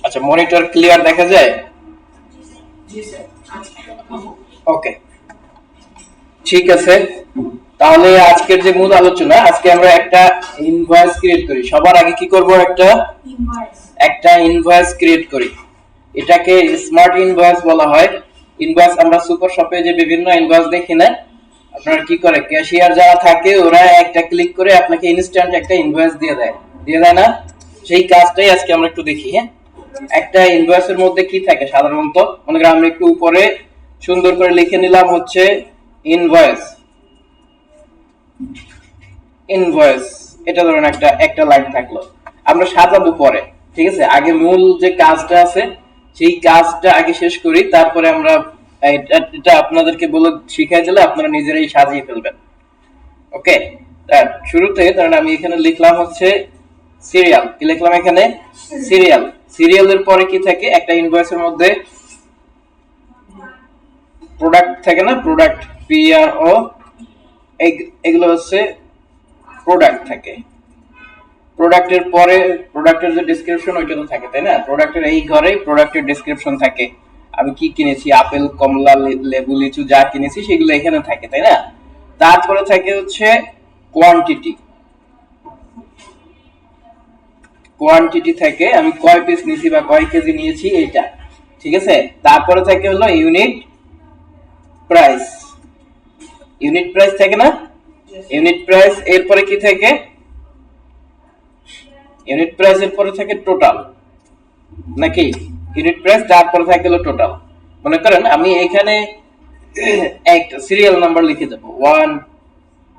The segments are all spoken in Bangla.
আচ্ছা, মনিটর ক্লিয়ার দেখা যায়? ওকে, ঠিক আছে। তাহলে আজকের যে মূল আলোচনা, আজকে আমরা একটা ইনভয়েস ক্রিয়েট করি। সবার আগে কি করব? একটা ইনভয়েস ক্রিয়েট করি। এটাকে স্মার্ট ইনভয়েস বলা হয়। ইনভয়েস আমরা সুপার শপে যে বিভিন্ন ইনভয়েস দেখি না, আপনারা কি করে, ক্যাশিয়ার যারা থাকে ওরা একটা ক্লিক করে আপনাকে ইনস্ট্যান্ট একটা ইনভয়েস দিয়ে দেয় না? সেই কাজটাই আজকে আমরা একটু দেখি। হ্যাঁ, একটা ইনভয়েসের মধ্যে কি থাকে সাধারণত? মনে করেন আমরা একটু উপরে সুন্দর করে লিখে নিলাম হচ্ছে ইনভয়েস। ইনভয়েস এটা ধরেন একটা একটা লাইন থাকলো, আমরা সাজাবো পরে। ঠিক আছে, আগে মূল যে কাজটা আছে সেই কাজটা আগে শেষ করি, তারপরে আমরা এটা আপনাদেরকে বলে শিখাই দিলে আপনারা নিজেরাই সাজিয়ে ফেলবেন। ওকে, শুরুতে ধরেন আমি এখানে লিখলাম হচ্ছে সিরিয়াল। কি লিখলাম এখানে? সিরিয়াল। সিরিয়ালের পরে কি থাকে? একটা ইনভয়েসের মধ্যে প্রোডাক্ট থাকে না? প্রোডাক্ট, পি আর ও, এগুলো হচ্ছে প্রোডাক্ট থাকে। প্রোডাক্টের পরে প্রোডাক্টের যে ডেসক্রিপশন ওইটা তো থাকে, তাই না? প্রোডাক্টের এই ঘরে প্রোডাক্টের ডেসক্রিপশন থাকে, আমি কি কিনেছি, আপেল, কমলা, লেবু, লিচু যা কিনেছি সেগুলো এখানে থাকে, তাই না? তারপরে থাকে হচ্ছে কোয়ান্টিটি। কোয়ান্টিটি থাকে আমি কয় পিস নিয়েছি বা কয় কেজি নিয়েছি এইটা। ঠিক আছে, তারপরে থাকে হলো ইউনিট প্রাইস। ইউনিট প্রাইস থাকে না? ইউনিট প্রাইস এরপরে কি থাকে? ইউনিট প্রাইস এর পরে থাকে টোটাল, নাকি? ইউনিট প্রাইস তারপরে থাকে হলো টোটাল। মনে করেন আমি এখানে একটা সিরিয়াল নাম্বার লিখে দেবো, 1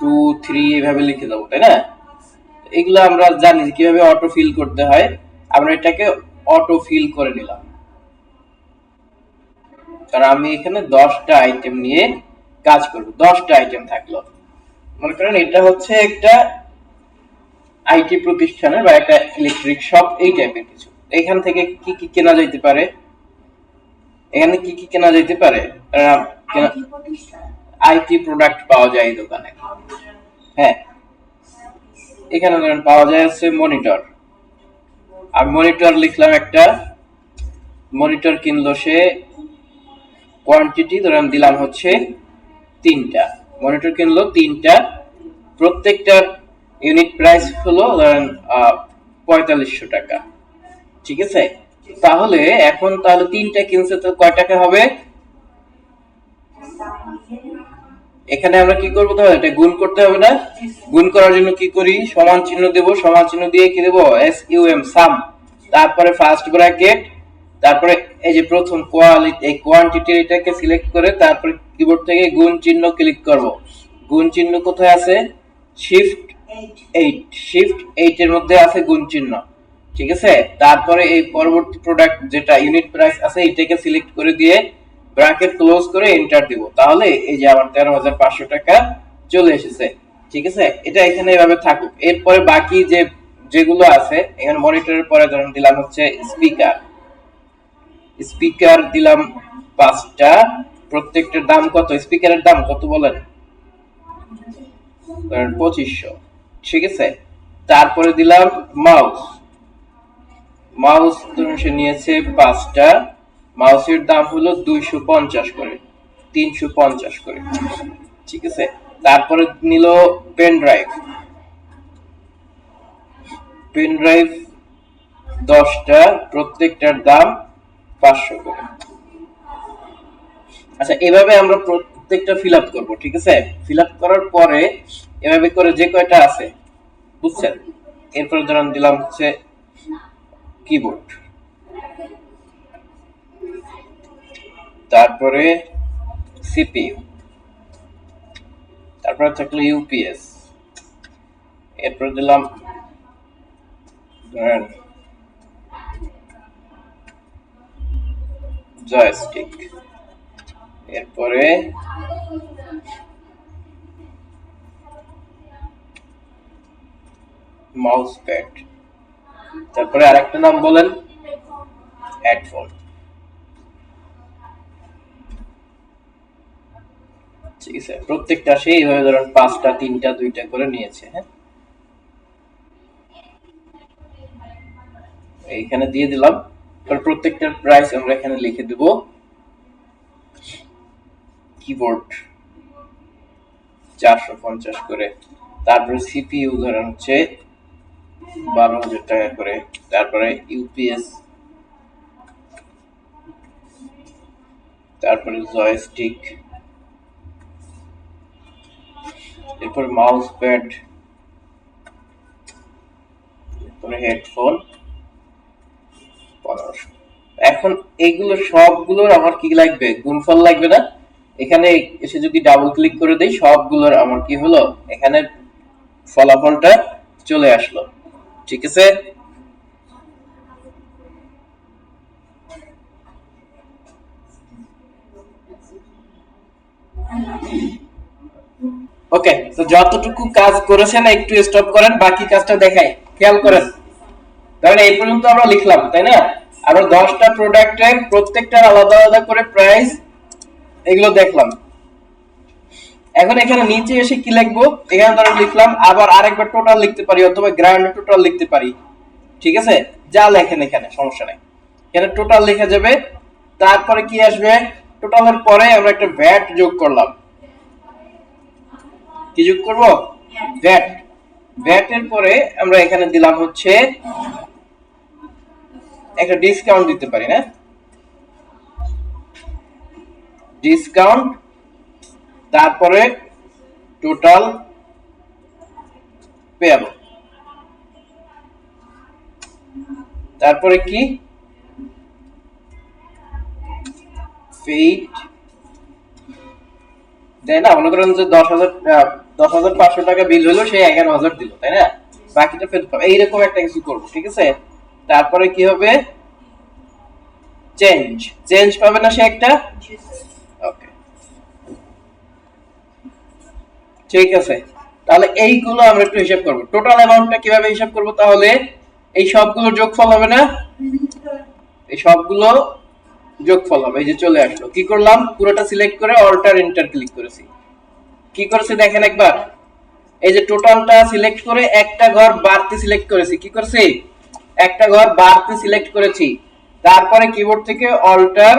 2 3 এভাবে লিখে দেবো, তাই না? এগুলো আমরা জানি কিভাবে অটো ফিল করতে হয়। আমরা এটাকে অটো ফিল করে নিলাম, কারণ আমি এখানে 10টা আইটেম নিয়ে কাজ করব। 10টা আইটেম থাকলো। মনে করেন এটা হচ্ছে একটা আইটি প্রতিষ্ঠানের বা একটা ইলেকট্রিক শপ, এই টাইপের কিছু। এখান থেকে কি কি কেনা যেতে পারে? এখানে কি কি কেনা যেতে পারে? আইটি প্রোডাক্ট পাওয়া যায় এই দোকানে। হ্যাঁ, এখানে ধরেন পাওয়া যায় হচ্ছে মনিটর। আর মনিটর লিখলাম একটা, মনিটর কিনলো সে, কোয়ান্টিটি ধরেন দিলাম হচ্ছে 3টা। মনিটর কিনলো 3টা, প্রত্যেকটার ইউনিট প্রাইস হলো ধরেন 4500 টাকা। ঠিক আছে, তাহলে এখন তাহলে 3টা কিনছে তো কয় টাকা হবে? এখানে আমরা কি করবো? তাহলে এটা গুণ করতে হবে না? গুণ করার জন্য কি করি? সমান চিহ্ন দেব, সমান চিহ্ন দিয়ে কি দেব? এস ইউ এম, সাম। তারপরে ফার্স্ট ব্র্যাকেট, তারপরে এই যে প্রথম কোয়ালিটি, এই কোয়ান্টিটি এটাকে সিলেক্ট করে তারপরে কিবোর্ড থেকে গুণ চিহ্ন ক্লিক করব। গুণ চিহ্ন কোথায় আছে? শিফট 8। শিফট 8 এর মধ্যে আছে গুণ চিহ্ন। ঠিক আছে, তারপরে এই পরবর্তী প্রোডাক্ট যেটা ইউনিট প্রাইস আছে এটাকে সিলেক্ট করে দিয়ে ব্র্যাকেট ক্লোজ করে এন্টার দিব, তাহলে এই যে আমার 13,500 টাকা চলে এসেছে। ঠিক আছে, এটা এখানে এভাবে থাকুক। এরপরে বাকি যে যেগুলো আছে এখানে মনিটরের পরে ধরুন দিলাম হচ্ছে স্পিকার। স্পিকার দিলাম 5টা, প্রত্যেকটার দাম কত? স্পিকারের দাম কত বলেন? ধরেন 2500। ঠিক আছে, তারপরে দিলাম মাউস। মাউস ধরুন সে নিয়েছে 5টা, মাউসের দাম হলো 250 করে, 350 করে। ঠিক আছে, তারপরে নিল পেন ড্রাইভ। পেন ড্রাইভ 10টা, প্রত্যেকটার দাম 500 করে। আচ্ছা, এভাবে আমরা প্রত্যেকটা ফিল আপ করবো। ঠিক আছে, ফিল আপ করার পরে এভাবে করে যে কয়টা আছে, বুঝছেন? এরপরে ধরুন দিলাম হচ্ছে কিবোর্ড, তারপরে সিপিইউ, তারপরে থাকলো ইউপিএস, এরপর দিলাম ধরেন জয়স্টিক, এরপরে মাউস প্যাড, তারপরে আরেকটা নাম বলেন, হেডফোন। ঠিক আছে, প্রত্যেকটা সেইভাবে ধরেন 5টা, 3টা, 2টা করে নিয়েছে। হ্যাঁ, এইখানে দিয়ে দিলাম। প্রত্যেকটার প্রাইস আমরা এখানে লিখে দেব। কিবোর্ড 450 করে, তারপরে সিপিইউ ধরেন হচ্ছে 12,000 টাকা করে, তারপরে ইউপিএস, তারপরে জয়স্টিক, এরপর মাউস প্যাড, এরপরে হেডফোন 1500। এখন এইগুলো সবগুলোর আমার কি লাগবে? গুণফল লাগবে না? এখানে এসে যদি ডাবল ক্লিক করে দেই সবগুলোর আমার কি হলো? এখানে ফলাফলটা চলে আসলো। ঠিক আছে? ওকে, তো যতটুকু কাজ করেছেন একটু স্টপ করেন, বাকি কাজটা দেখাই, খেয়াল করেন। ধরেন এই পর্যন্ত আমরা লিখলাম, তাই না? আমরা 10টা প্রোডাক্টের প্রত্যেকটার আলাদা আলাদা করে প্রাইস এগুলো দেখলাম। এখন এখানে নিচে এসে কি লিখবো? এখানে ধরো লিখলাম, আবার আরেকবার টোটাল লিখতে পারি অথবা গ্র্যান্ড টোটাল লিখতে পারি। ঠিক আছে? যা লেখেন এখানে সমস্যা নাই, এখানে টোটাল লেখা যাবে। তারপরে কি আসবে? টোটালের পরে আমরা একটা ভ্যাট যোগ করলাম। কি যোগ করব? ভ্যাট। ভ্যাটের পরে আমরা এখানে দিলাম হচ্ছে একটা ডিসকাউন্ট দিতে পারি না? ডিসকাউন্ট, তারপরে টোটাল পেয়াবল, তারপরে কি পেইড, তাই না? মনে করেন যে 10,500 টাকা বিল হলো, সে 11,000 দিল, তাই না? বাকিটা ফেরত পাবে, এইরকম একটা কিছু করব। ঠিক আছে? তারপরে কি হবে? চেঞ্জ, চেঞ্জ পাবে না সে একটা। ওকে, ঠিক আছে। তাহলে এইগুলো আমরা একটু হিসাব করব। টোটাল অ্যামাউন্টটা কিভাবে হিসাব করব? তাহলে এই সবগুলো যোগফল হবে না? এই সবগুলো যোগফল হবে। এই যে চলে আসলো। কি করলাম? পুরোটা সিলেক্ট করে অল্টার এন্টার ক্লিক করেছি। কি করেছি দেখেন একবার। এই যে টোটালটা সিলেক্ট করে একটা ঘর বাড়তি সিলেক্ট করেছি। কি করেছি? একটা ঘর বাড়তি সিলেক্ট করেছি। তারপরে কিবোর্ড থেকে অল্টার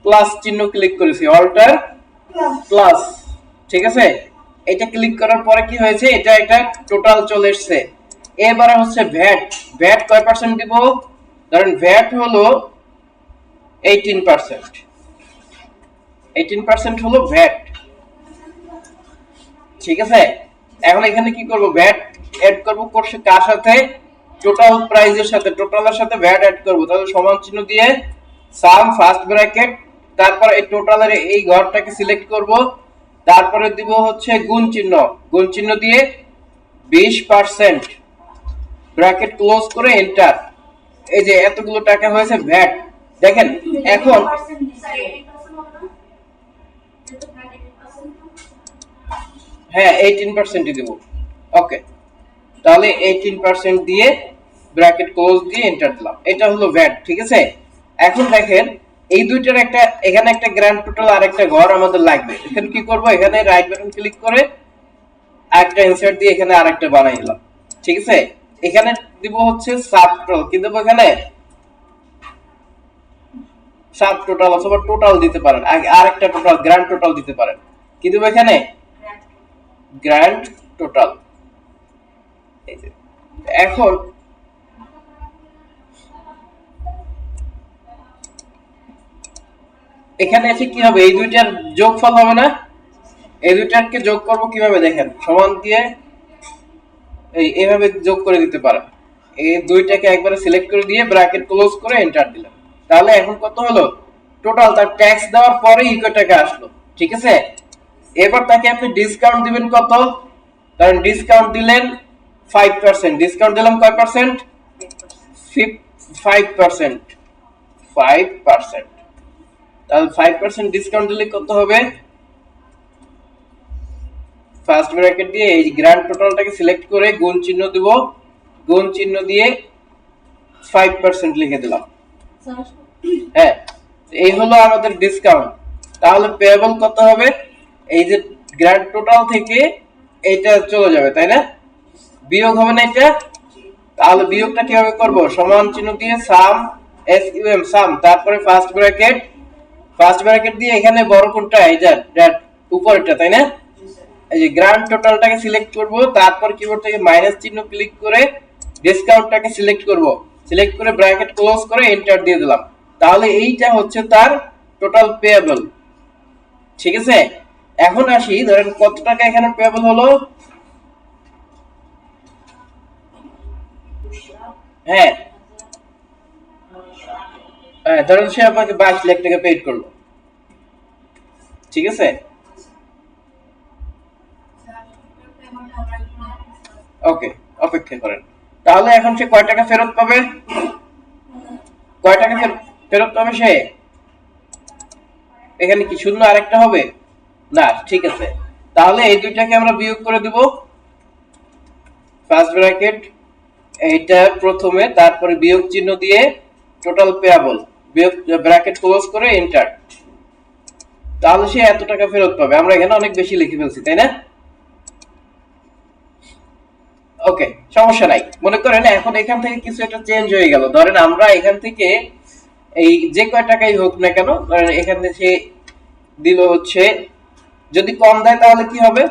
প্লাস চিহ্ন ক্লিক করেছি, অল্টার প্লাস। ঠিক আছে? এটা ক্লিক করার পরে কি হয়েছে? এটা একটা টোটাল চলে এসেছে। এবারে হচ্ছে ভ্যাট। ভ্যাট কয় পার্সেন্ট দিব? ধরেন ভ্যাট হলো 18%। 18% হলো ভ্যাট। ঠিক আছে? এখন এখানে কি করব? ভ্যাট এড করব, করছে কার সাথে? টোটাল প্রাইজের সাথে। টোটালের সাথে ভ্যাট এড করব, তাহলে সমান চিহ্ন দিয়ে সাম ফার্স্ট ব্র্যাকেট, তারপর এই টোটালের এই ঘরটাকে সিলেক্ট করব, তারপরে দিব হচ্ছে গুণ চিহ্ন। গুণ চিহ্ন দিয়ে 20% ব্র্যাকেট ক্লোজ করে এন্টার। এই যে এতগুলো টাকা হয়েছে ভ্যাট। দেখেন এখন হ্যাঁ 18% দেব। ওকে, তাহলে 18% দিয়ে ব্র্যাকেট ক্লোজ দিয়ে এন্টার দিলাম। এটা হলো ভ্যাট। ঠিক আছে? এখন দেখেন এই দুইটার একটা, এখানে একটা গ্র্যান্ড টোটাল আর একটা ঘর আমাদের লাগবে। এখানে কি করব? এখানে রাইট বাটন ক্লিক করে একটা ইনসার্ট দিয়ে এখানে আরেকটা বানাই নিলাম। ঠিক আছে? এখানে দিব হচ্ছে সাব টোটাল। কি দেব এখানে? সাব টোটাল অথবা টোটাল দিতে পারেন, আরেকটা টোটাল গ্র্যান্ড টোটাল দিতে পারেন। কি দেব এখানে? Grand total. এখন এখানে এসে কি হবে? এই দুইটার যোগফল হবে না? এই দুইটাকে যোগ করব কিভাবে দেখেন, সমান দিয়ে এইভাবে যোগ করে দিতে পারেন। এই দুইটাকে একবারে সিলেক্ট করে দিয়ে ব্র্যাকেট ক্লোজ করে এন্টার দিলাম। তাহলে এখন কত হলো? টোটাল তার ট্যাক্স দেওয়ার পরে ইকো টাকা আসলো। ঠিক আছে? এবার তাকে আপনি ডিসকাউন্ট দিবেন কত? কারণ ডিসকাউন্ট দিলেন 5%। ডিসকাউন্ট দিলাম কয় পার্সেন্ট? 5%। 5%। তাহলে 5% ডিসকাউন্ট দিলে কত হবে? ফার্স্ট ব্র্যাকেট দিয়ে এই গ্র্যান্ড টোটালটাকে সিলেক্ট করে গুণ চিহ্ন দেব, গুণ চিহ্ন দিয়ে 5% লিখে দিলাম। হ্যাঁ, এই হলো আমাদের ডিসকাউন্ট। তাহলে পেয়েবল কত হবে? এই যে গ্র্যান্ড টোটাল থেকে এটা চলে যাবে, তাই না? বিয়োগ হবে না এটা? তাহলে বিয়োগটা কিভাবে করব? সমান চিহ্ন দিয়ে সাম SUM সাম, তারপরে ফার্স্ট ব্র্যাকেট দিয়ে এখানে বড় কোনটা, এই যে উপরেরটা, তাই না? এই যে গ্র্যান্ড টোটালটাকে সিলেক্ট করব, তারপর কিবোর্ড থেকে মাইনাস চিহ্ন ক্লিক করে ডিসকাউন্টটাকে সিলেক্ট করব, সিলেক্ট করে ব্র্যাকেট ক্লোজ করে এন্টার দিয়ে দিলাম। তাহলে এইটা হচ্ছে তার টোটাল পেয়েবল। ঠিক আছে, এখন আসি, ধরেন কত টাকা এখানে পেয়েবল হলো। হ্যাঁ হ্যাঁ, ধরেন সে আপনাকে 22 লাখ টাকা পেড করলো। ঠিক আছে, ওকে, অপেক্ষা করেন। তাহলে এখন সে কয় টাকা ফেরত পাবে? কয় টাকা ফেরত পাবে সে? এখানে কি শূন্য আরেকটা হবে না? ঠিক আছে, তাহলে এই দুইটাকে আমরা বিয়োগ করে দিব। ফার্স্ট ব্র্যাকেট এইটা প্রথমে, তারপরে বিয়োগ চিহ্ন দিয়ে টোটাল পেয়াবল, বিয়োগ ব্র্যাকেট ক্লোজ করে এন্টার। তাহলে সে এত টাকা ফেরত পাবে। আমরা এখানে অনেক বেশি লিখে ফেলছি, তাই না? ওকে, সমস্যা নাই। মনে করেন এখন এখান থেকে কিছু একটা চেঞ্জ হয়ে গেল। ধরেন আমরা এখান থেকে এই যে কয় টাকাই হোক না কেন, ধরেন এখান থেকে সে দিল হচ্ছে, যদি কম দেয় তাহলে কি হবে?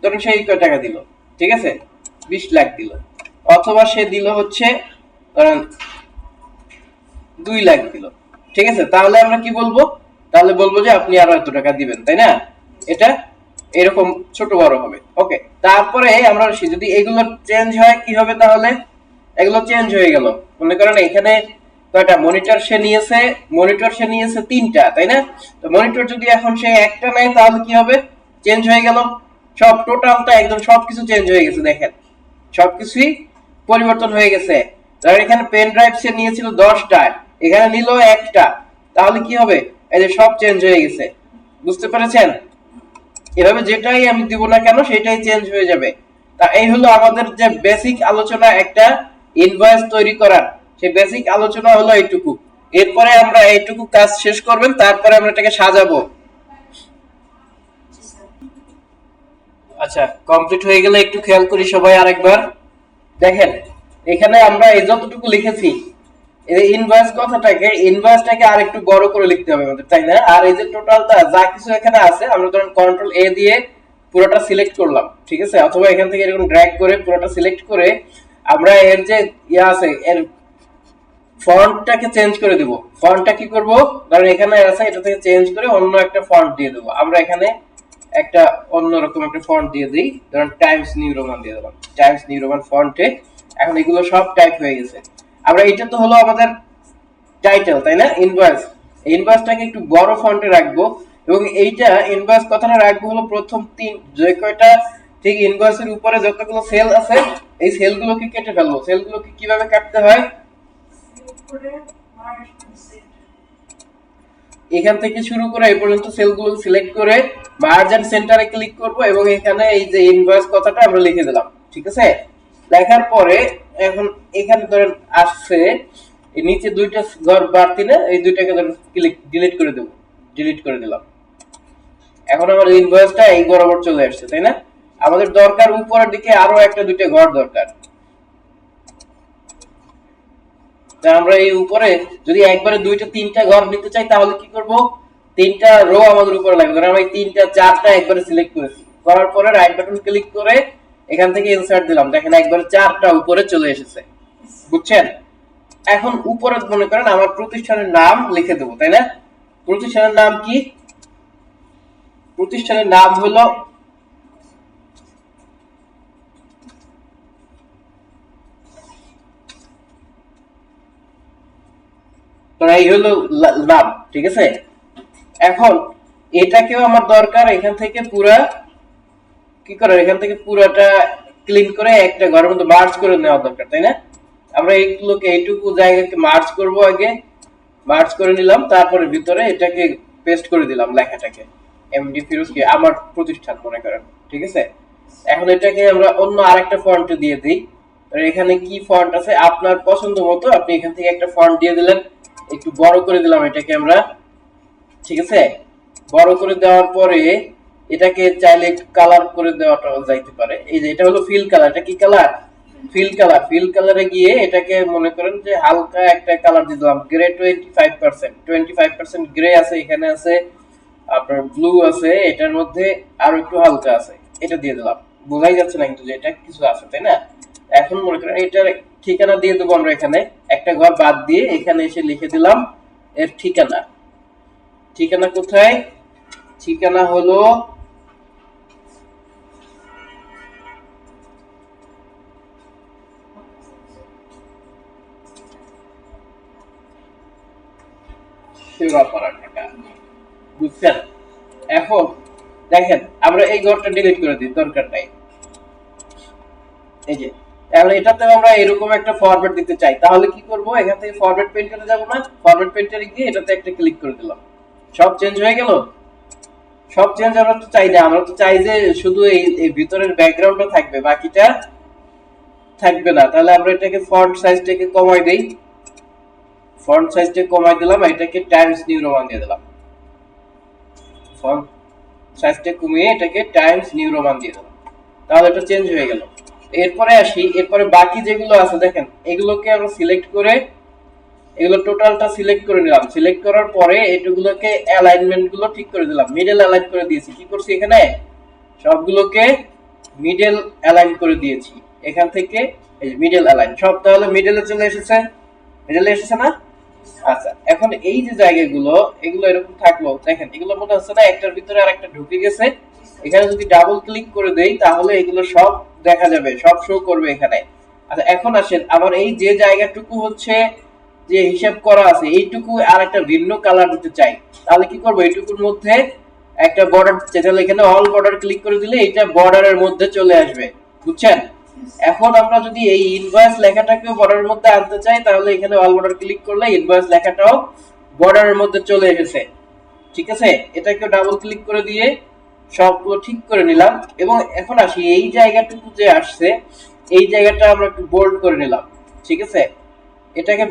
ধরেন সে কয় টাকা দিল, ঠিক আছে, 20 লাখ দিল, অথবা সে দিল হচ্ছে ধরেন 2 লাখ দিল। ঠিক আছে, তাহলে আমরা কি বলবো? তাহলে বলবো যে আপনি আরো এত টাকা দিবেন, তাই না? এটা এরকম ছোট বড় হবে। ওকে, তারপরে আমরা যদি এগুলো চেঞ্জ হয় কি হবে? তাহলে এগুলো চেঞ্জ হয়ে গেল। মনে করেন এখানে কয়টা মনিটর সে নিয়েছে 3টা, তাই না? তো মনিটর যদি এখন সে একটা নেয় তাহলে কি হবে? চেঞ্জ হয়ে গেল সব, টোটালটা একদম সবকিছু চেঞ্জ হয়ে গেছে। দেখেন সবকিছুই পরিবর্তন হয়ে গেছে। ধর এখানে পেন ড্রাইভ সে নিয়েছিল 10টা, এখানে নিল একটা, তাহলে কি হবে? এই যে সব চেঞ্জ হয়ে গেছে। বুঝতে পেরেছেন? এভাবে যেটাই আমি দিব না কেন সেটাই চেঞ্জ হয়ে যাবে। তা এই হলো আমাদের যে বেসিক আলোচনা, একটা ইনভয়েস তৈরি করার। সেই বেসিক আলোচনা হলো এইটুকু। এরপরে আমরা এইটুকু কাজ শেষ করবেন, তারপরে আমরা এটাকে সাজাবো। আচ্ছা, কমপ্লিট হয়ে গেলে একটু খেয়াল করি সবাই আরেকবার। দেখেন এখানে আমরা এই যতটুকু লিখেছি, এই ইনভয়েসটাকে আর একটু বড় করে লিখতে হবে আমাদের, তাই না? আর এই যে টোটালটা যা কিছু এখানে আছে, আমরা ধরুন কন্ট্রোল এ দিয়ে পুরোটা সিলেক্ট করলাম, ঠিক আছে, অথবা এখান থেকে এরকম ড্র্যাগ করে পুরোটা সিলেক্ট করে আমরা এর যে ইয়া আছে এর ফন্টটাকে চেঞ্জ করে দিব। ফন্টটা কি করব? ধরুন এখানে আছে, এটা থেকে চেঞ্জ করে অন্য একটা ফন্ট দিয়ে দেব। আমরা এখানে একটা অন্যরকম একটা ফন্ট দিয়ে দিই, ধরুন টাইমস নিউ রোমান দিয়ে দিলাম, টাইমস নিউ রোমান ফন্টে। এখন এগুলো সব টাইপ হয়ে গেছে। আমরা এটা তো হলো আমাদের টাইটেল, তাই না? ইনভয়েসটাকে একটু বড় ফন্টে রাখবো, এবং এইটা ইনভয়েস কথাটা রাখবো হলো প্রথম যে কয়টা, ঠিক ইনভয়েসের উপরে যতগুলো সেল আছে এই সেলগুলোকে কেটে ফেলবো। সেলগুলোকে কিভাবে কাটতে হয়? এখান থেকে শুরু করে এই পর্যন্ত সেলগুলো সিলেক্ট করে মার্জ এন্ড সেন্টারে ক্লিক করব, এবং এখানে এই যে ইনভয়েস কথাটা আমরা লিখে দিলাম। ঠিক আছে, লেখার পরে এখন এখানে ধরেন আসছে এই নিচে দুইটা ঘর বাড়তি না, এই দুইটাকে ধরেন ক্লিক ডিলিট করে দিলাম। এখন আমার ইনভয়েসটা এই বরাবর চলে আসছে, তাই না? আমাদের দরকার উপরের দিকে আরো একটা দুইটা ঘর দরকার। আমরা এই উপরে যদি একবারে দুইটা তিনটা ঘর নিতে চাই তাহলে কি করব? তিনটা রো আমাদের উপরে লাগবে। ধরুন আমি তিনটা চারটা একবারে সিলেক্ট করেছি, করার পরে রাইট বাটন ক্লিক করে এখান থেকে ইনসার্ট দিলাম। দেখেন একবারে চারটা উপরে চলে এসেছে। বুঝছেন? এখন উপরে মনে করেন আমার প্রতিষ্ঠানের নাম লিখে দেবো, তাই না? প্রতিষ্ঠানের নাম কি? প্রতিষ্ঠানের নাম হলো এই হলো নাম, ঠিক আছে। এখন এটাকেও আমার দরকার এখান থেকে পুরা কি করে, এখান থেকে পুরাটা ক্লিন করে একটা ঘরের মধ্যে মার্জ করে নেওয়া দরকার, তাই না? আমরা এইগুলোকে এইটুকু জায়গাকে মার্জ করব, আগে মার্জ করে নিলাম, তারপরে ভিতরে এটাকে পেস্ট করে দিলাম লেখাটাকে, এমডি ফিরোজ কি আমার প্রতিষ্ঠান মনে করেন। ঠিক আছে, এখন এটাকে আমরা অন্য আরেকটা ফন্টে দিয়ে দিই। এখানে কি ফন্ট আছে আপনার পছন্দ মতো আপনি এখান থেকে একটা ফন্ট দিয়ে দিলেন, একটু বড় করে দিলাম এটাকে আমরা। ঠিক আছে, বড় করে দেওয়ার পরে এটাকে চাইলে একটু কালার করে দেওয়াটাও যাইতে পারে। এই যে এটা হলো ফিল কালার, এটা কি কালার? ফিল কালারে গিয়ে এটাকে মনে করেন যে হালকা একটা কালার দিয়ে দিলাম, গ্রে 25% গ্রে আছে, এখানে আছে আপনার ব্লু আছে, এটার মধ্যে আরো একটু হালকা আছে, এটা দিয়ে দিলাম। বোঝাই যাচ্ছে না কিন্তু যে এটা কিছু আছে, তাই না? এখন মনে করেন এটার ঠিকানা দিয়ে দেবো আমরা, এখানে একটা ঘর বাদ দিয়ে এখানে এসে লিখে দিলাম এর ঠিকানা। ঠিকানা কোথায়? ঠিকানা হলো সেবাপাড়া ঢাকা। বুঝছেন? এখন দেখেন আমরা এই ঘরটা ডিলিট করে দিই, দরকার নাই। এই যে এখন এটাতে আমরা এরকম একটা ফরম্যাট দিতে চাই, তাহলে কি করব? এখান থেকে ফরম্যাট পেইন্টারে যাব না, ফরম্যাট পেইন্টারে গিয়ে এটাতে একটা ক্লিক করে দিলাম, সব চেঞ্জ হয়ে গেল। সব চেঞ্জ আমরা তো চাই না, আমরা তো চাই যে শুধু এই ভিতরের ব্যাকগ্রাউন্ডটা থাকবে, বাকিটা থাকবে না। তাহলে আমরা এটাকে ফন্ট সাইজটাকে কমাই দেই, ফন্ট সাইজটা কমাই দিলাম, এটাকে টাইমস নিউ রোমান দিয়ে দিলাম, ফন্ট সাইজটা কমিয়ে এটাকে টাইমস নিউ রোমান দিয়ে দিলাম, তাহলে এটা চেঞ্জ হয়ে গেল। এরপরে আসি, এরপরে বাকি যেগুলো আছে দেখেন, এগুলোকে আমরা সিলেক্ট করে এগুলো টোটালটা সিলেক্ট করে নিলাম। সিলেক্ট করার পরে এটুগুলোকে অ্যালাইনমেন্ট গুলো ঠিক করে দিলাম, মিডল অ্যালাইন করে দিয়েছি। কি করছি এখানে? সবগুলোকে মিডল অ্যালাইন করে দিয়েছি। এখান থেকে এই মিডল অ্যালাইন সব তাহলে মিডলে চলে এসেছে, মিডলে এসেছে না? আচ্ছা, এখন এই যে জায়গাগুলো এগুলো এরকম থাকলো, দেখেন এগুলো মনে হচ্ছে না একটার ভিতরে আর একটা ঢুকে গেছে। এখানে যদি ডাবল ক্লিক করে দেই তাহলে এগুলো সব দেখা যাবে, সব শো করবে এখানে। আচ্ছা, এখন আসেন আবার এই যে জায়গাটুকু হচ্ছে যে হিসাব করা আছে এইটুকু আর একটা ভিন্ন কালার দিতে চাই, তাহলে কি করব? এইটুকুর মধ্যে একটা বর্ডার দিতে, তাহলে এখানে অল বর্ডার ক্লিক করে দিলে এটা বর্ডারের মধ্যে চলে আসবে। বুঝছেন? এখন আমরা যদি এই ইনভয়েস লেখাটাকেও বর্ডারের মধ্যে আনতে চাই তাহলে এখানে অল বর্ডার ক্লিক করলে ইনভয়েস লেখাটাও বর্ডারের মধ্যে চলে এসেছে। ঠিক আছে, এটাকে ডাবল ক্লিক করে দিয়ে সবগুলো ঠিক করে নিলাম। এবং এখন আসি এই জায়গাটুকু যে আসছে এই জায়গাটা আমরা একটু বোল্ড করে নিলাম। ঠিক আছে, এটাকে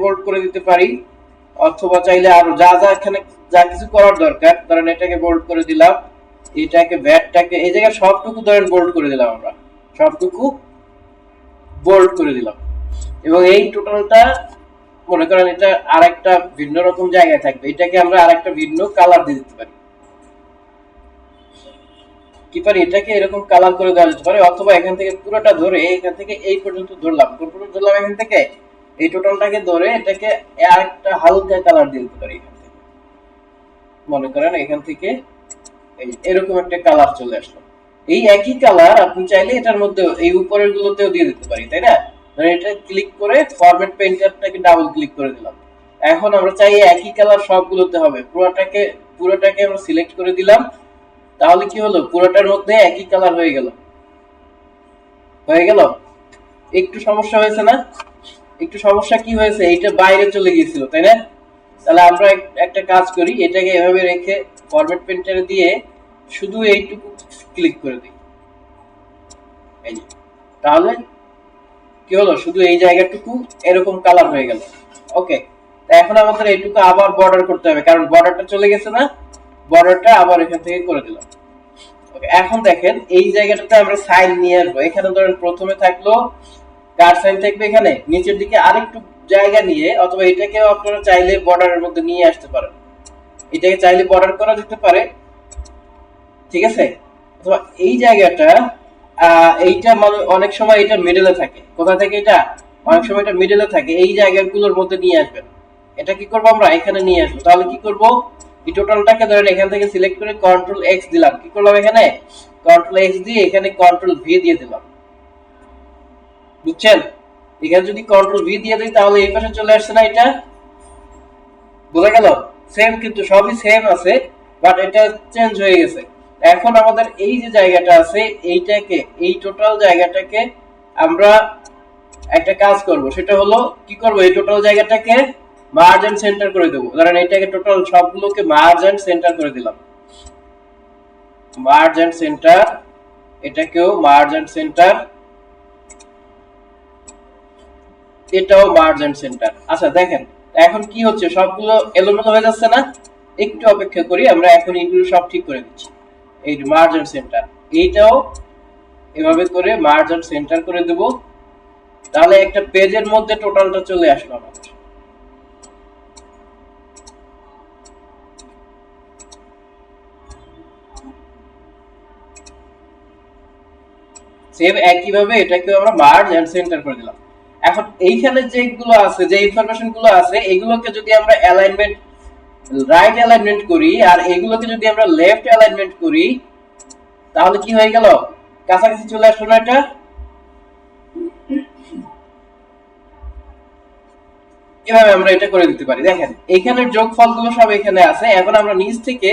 বোল্ড করে দিতে পারি, অথবা চাইলে আরো যা যা এখানে যা কিছু করার দরকার, ধরেন এটাকে বোল্ড করে দিলাম, এটাকে ভ্যাটটাকে এই জায়গায় সবটুকু ধরেন বোল্ড করে দিলাম, আমরা সবটুকু বোল্ড করে দিলাম। এবং এই টোটালটা মনে করেন এটা আরেকটা ভিন্ন রকম জায়গায় থাকবে, এটাকে আমরা আরেকটা ভিন্ন কালার দিয়ে দিতে পারি। কি পারি? এটাকে এরকম কালার করে দেওয়া যেতে পারে, অথবা এখান থেকে পুরোটা ধরে এখান থেকে এই পর্যন্ত ধরলাম, কোন পর্যন্ত ধরলাম? এখান থেকে এই টোটালটাকে ধরে এটাকে আরেকটা হালকা কালার দিয়ে দিতে পারি। এখান থেকে মনে করেন এখান থেকে এরকম একটা কালার চলে আসলো। এই একই কালার আপনি চাইলে এটার মধ্যে এই উপরের গুলোতেও দিয়ে দিতে পারি, তাই না? মানে এটা ক্লিক করে ফরম্যাট পেইন্টারটাকে ডাবল ক্লিক করে দিলাম। এখন আমরা চাই একই কালার সবগুলোতে হবে, পুরোটাকে আমরা সিলেক্ট করে দিলাম। তাহলে কি হলো? পুরোটার মধ্যে একই কালার হয়ে গেল, হয়ে গেল। একটু সমস্যা হয়েছে না? একটু সমস্যা কি হয়েছে? এইটা বাইরে চলে গিয়েছিল, তাই না? তাহলে আমরা একটা কাজ করি, এটাকে এভাবে রেখে ফরম্যাট পেইন্টারে দিয়ে শুধু এইটুকু ক্লিক করে দিই, এই যে, তাহলে কি হলো? শুধু এই জায়গাটুকু এরকম কালার হয়ে গেল। ওকে, এখন আমাদের এইটুকু আবার বর্ডার করতে হবে, কারণ বর্ডারটা চলে গেছে না, বর্ডারটা আবার এখান থেকে করে দিলাম। ওকে, এখন দেখেন এই জায়গাটাতে আমরা সাইন নিয়ে আসবো। এখানে ধরেন প্রথমে থাকলো কার সাইন থাকবে, এখানে নিচের দিকে আরেকটু জায়গা নিয়ে, অথবা এটাকেও আপনারা চাইলে বর্ডারের মধ্যে নিয়ে আসতে পারেন, এটাকে চাইলে বর্ডার করা যেতে পারে। ঠিক আছে, অথবা এই জায়গাটা এইটা মানে অনেক সময় এটা মিডলে থাকে, কোথা থেকে এটা অনেক সময় এটা মিডলে থাকে, এই জায়গাগুলোর মধ্যে নিয়ে আসবেন। এটা কি করব? আমরা এখানে নিয়ে আসবো। তাহলে কি করব? এই টোটালটাকে ধরেন এখান থেকে সিলেক্ট করে কন্ট্রোল এক্স দিলাম। কি করলাম? এখানে কন্ট্রোল এক্স দিয়ে এখানে কন্ট্রোল ভি দিয়ে দিলাম। বুঝছেন? এখানে যদি কন্ট্রোল ভি দিয়ে দিই তাহলে এই পাশে চলে আসছে না, এটা বোঝা গেল? সেম কিন্তু সবই সেম আছে, বাট এটা চেঞ্জ হয়ে গেছে। এখন আমাদের এই যে জায়গাটা আছে এইটাকে, এই টোটাল জায়গাটাকে আমরা একটা কাজ করব, সেটা হলো কি করব? এই টোটাল জায়গাটাকে মার্জ এন্ড সেন্টার করে দেব। ধরেন এটাকে টোটাল সবগুলোকে মার্জ এন্ড সেন্টার করে দিলাম, মার্জ এন্ড সেন্টার, এটাকেও মার্জ এন্ড সেন্টার, এটাও মার্জ এন্ড সেন্টার। আচ্ছা দেখেন এখন কি হচ্ছে? সবগুলো এলোমেলো হয়ে যাচ্ছে না? একটু অপেক্ষা করি, আমরা এখন এইগুলো সব ঠিক করে দিচ্ছি। এই মার্জ এন্ড সেন্টার, এইটাও এভাবে করে মার্জ আর সেন্টার করে দেব। তাহলে একটা পেজের মধ্যে টোটালটা চলে আসলো আমাদের। সেম একইভাবে এটাকে আমরা মার্জ এন্ড সেন্টার করে দিলাম। এখন এইখানে যেগুলো আছে, যে ইনফরমেশন গুলো আছে, এগুলোকে যদি আমরা অ্যালাইনমেন্ট রাইট অ্যালাইনমেন্ট করি আর এগুলোকে যদি আমরা লেফট অ্যালাইনমেন্ট করি, তাহলে কি হয়ে গেল? কাছাকাছি চলে আসলো না এটা? এভাবে আমরা এটা করে দিতে পারি। দেখেন এইখানের যোগফলগুলো সব এখানে আছে। এখন আমরা নিচ থেকে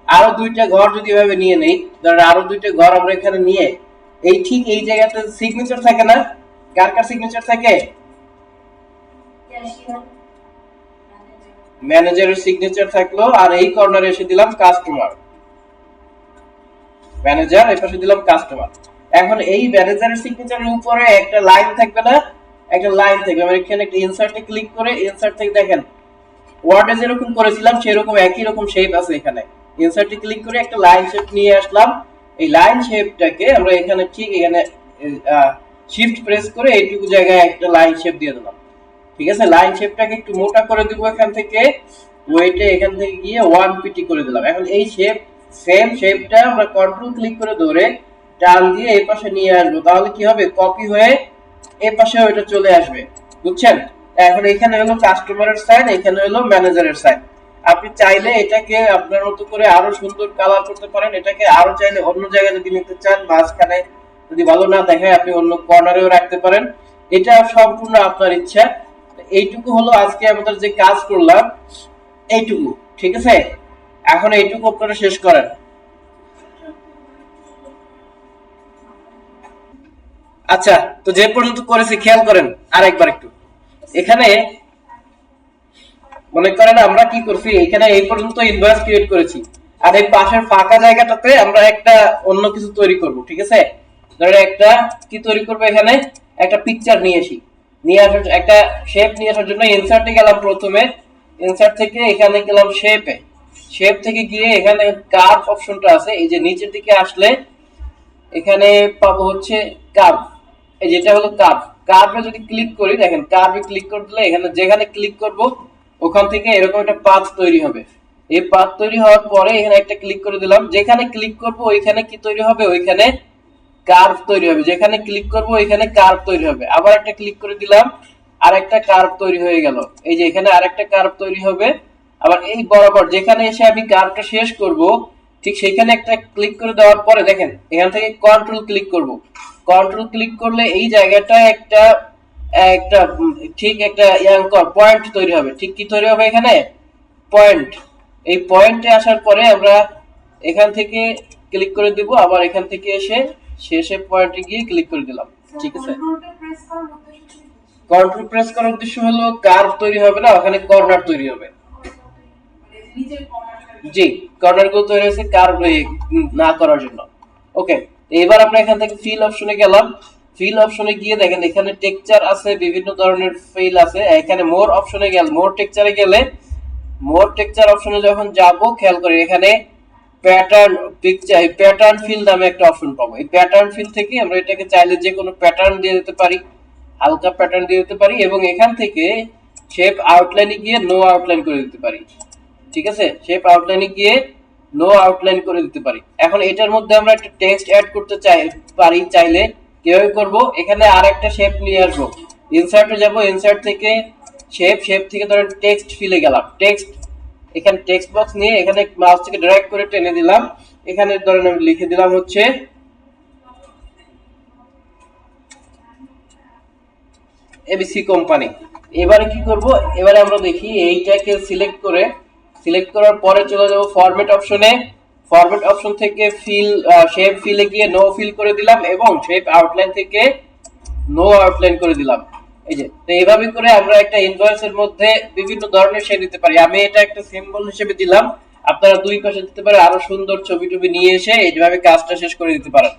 আরো দুইটা ঘর যদি এভাবে নিয়ে নেই, ধরেন আরো দুইটা ঘর আমরা এখানে নিয়ে এই ঠিক এই জায়গাতে সিগনেচার থাকে না? কার কার সিগনেচার থাকে? ম্যানেজারের সিগনেচার থাকলো, আর এই কর্নারে এসে দিলাম কাস্টমার। ম্যানেজার, এই পাশে দিলাম কাস্টমার। এখন এই ম্যানেজারের সিগনেচারের উপরে একটা লাইন থাকবে না? একটা লাইন থাকবে। আমরা এখানে একটা ইনসার্টে ক্লিক করে ইনসার্ট থেকে দেখেন ওয়ার্ডে যেরকম করেছিলাম সেরকম একই রকম শেপ আছে এখানে। ইনসার্টে ক্লিক করে একটা লাইন শেপ নিয়ে আসলাম। এই লাইন শেপটাকে আমরা এখানে ঠিক এখানে শিফট প্রেস করে এইটুকু জায়গায় একটা লাইন শেপ দিয়ে দিলাম। ঠিক আছে, লাইন শেপটাকে একটু মোটা করে দিব এখান থেকে, ওয়েটে এখান থেকে গিয়ে 1 পিটি করে দিলাম। এখন এই শেপ সেম শেপটা আমরা কন্ট্রোল ক্লিক করে ধরে টান দিয়ে এই পাশে নিয়ে আসবো। তাহলে কি হবে? কপি হয়ে এই পাশে ওইটা চলে আসবে। বুঝছেন? এখন এখানে হলো কাস্টমারের সাইড, এখানে হলো ম্যানেজারের সাইড। আপনি চাইলে এটাকে আপনার মতো করে আরো সুন্দর কালার করতে পারেন। এটাকে আরো চাইলে অন্য জায়গায় যদি নিতে চান, মাঝখানে যদি ভালো না দেখায় আপনি অন্য কর্নারেও রাখতে পারেন। এটা সম্পূর্ণ আপনার ইচ্ছা। এইটুকু হলো আজকে আমাদের যে কাজ করলাম, এইটুকু। ঠিক আছে, এখন এইটুকু আপনারা শেষ করেন। আচ্ছা, তো যে পর্যন্ত করেছি খেয়াল করেন আরেকবার একটু। এখানে মনে করেন আমরা কি করছি, এখানে এই পর্যন্ত ইনভয়েস ক্রিয়েট করেছি, আর এই পাশের ফাঁকা জায়গাটাতে আমরা একটা অন্য কিছু তৈরি করব। ঠিক আছে, ধরে একটা কি তৈরি করব, এখানে একটা পিকচার নিয়ে আসি। নিয়ে আসার একটা শেপ নিয়ে আসার জন্য ইনসার্টে গেলাম প্রথমে, ইনসার্ট থেকে এখানে গেলাম শেপে। শেপ থেকে গিয়ে এখানে কার্ভ অপশনটা আছে, এই যে নিচের দিকে আসলে এখানে পাবো হচ্ছে কার্ভ। এই যেটা হলো কার্ভ। কার্ভে যদি ক্লিক করি, দেখেন কার্ভে ক্লিক করে দিলে এখানে যেখানে ক্লিক করব ওখান থেকে এরকম একটা পাথ তৈরি হবে। এই পাথ তৈরি হওয়ার পরে এখানে একটা ক্লিক করে দিলাম। যেখানে ক্লিক করব ওইখানে কি তৈরি হবে? ওইখানে কার্ভ তৈরি হবে। যেখানে ক্লিক করব ওইখানে কার্ভ তৈরি হবে। আবার একটা ক্লিক করে দিলাম, আরেকটা কার্ভ তৈরি হয়ে গেল। এই যে এখানে আরেকটা কার্ভ তৈরি হবে। আবার এই বরাবর যেখানে এসে আমি কার্ভটা শেষ করব, ঠিক সেখানে একটা ক্লিক করে দেওয়ার পরে দেখেন এখান থেকে কন্ট্রোল ক্লিক করব। কন্ট্রোল ক্লিক করলে এই জায়গাটা একটা একটা ঠিক একটা অ্যাঙ্কর পয়েন্ট তৈরি হবে। ঠিক কি তৈরি হবে? এখানে পয়েন্ট। এই পয়েন্টে আসার পরে আমরা এখান থেকে ক্লিক করে দিব, আবার এখান থেকে এসে শেষে পয়েন্টে গিয়ে ক্লিক করে দিলাম। ঠিক আছে, কন্ট্রোল প্রেস করার উদ্দেশ্য হলো কার্ভ তৈরি হবে না, ওখানে কর্নার তৈরি হবে। জি, কর্নার গুলো তৈরি হয়েছে কার্ভ না করার জন্য। ওকে, এবার আমরা এখান থেকে ফিল অপশনে গেলাম। ফিল অপশনে গিয়ে দেখেন এখানে টেক্সচার আছে, বিভিন্ন ধরনের ফিল আছে। এখানে মোর অপশনে গেলে, মোর টেক্সচারে গেলে, মোর টেক্সচার অপশনে যখন যাব খেয়াল করি এখানে প্যাটার্ন পিকচার, প্যাটার্ন ফিল নামে একটা অপশন পাবো। এই প্যাটার্ন ফিল থেকে আমরা এটাকে চাইলে যে কোনো প্যাটার্ন দিয়ে দিতে পারি, হালকা প্যাটার্ন দিয়ে দিতে পারি, এবং এখান থেকে শেপ আউটলাইনে গিয়ে নো আউটলাইন করে দিতে পারি। ঠিক আছে, শেপ আউটলাইনে গিয়ে নো আউটলাইন করে দিতে পারি। এখন এটার মধ্যে আমরা একটা টেক্সট অ্যাড করতে পারি। চাইলে কিভাবে করব? এখানে আরেকটা শেপ নিয়ে আসবো, ইনসার্টে যাব, ইনসার্ট থেকে শেপ, শেপ থেকে ধরেন টেক্সট ফিলে গেলাম, টেক্সট, এখানে টেক্সট বক্স নিয়ে এখানে মাউস থেকে ড্র্যাগ করে টেনে দিলাম। এখানে ধরেন আমি লিখে দিলাম হচ্ছে এবিসি কোম্পানি। এবারে কি করব? এবারে আমরা দেখি এইটাকে সিলেক্ট করার পরে চলে যাব ফরম্যাট অপশনে। ফরম্যাট অপশন থেকে ফিল, শেপ ফিলে গিয়ে নো ফিল করে দিলাম, এবং শেপ আউটলাইন থেকে নো আউটলাইন করে দিলাম। এই যে, তো এইভাবে করে আমরা একটা ইনভয়েসের মধ্যে বিভিন্ন ধরনের শেপ দিতে পারি। আমি এটা একটা সিম্বল হিসেবে দিলাম, আপনারা দুই পাশে দিতে পারেন, আরো সুন্দর ছবি টবি নিয়ে এসে এইভাবে কাজটা শেষ করে দিতে পারেন।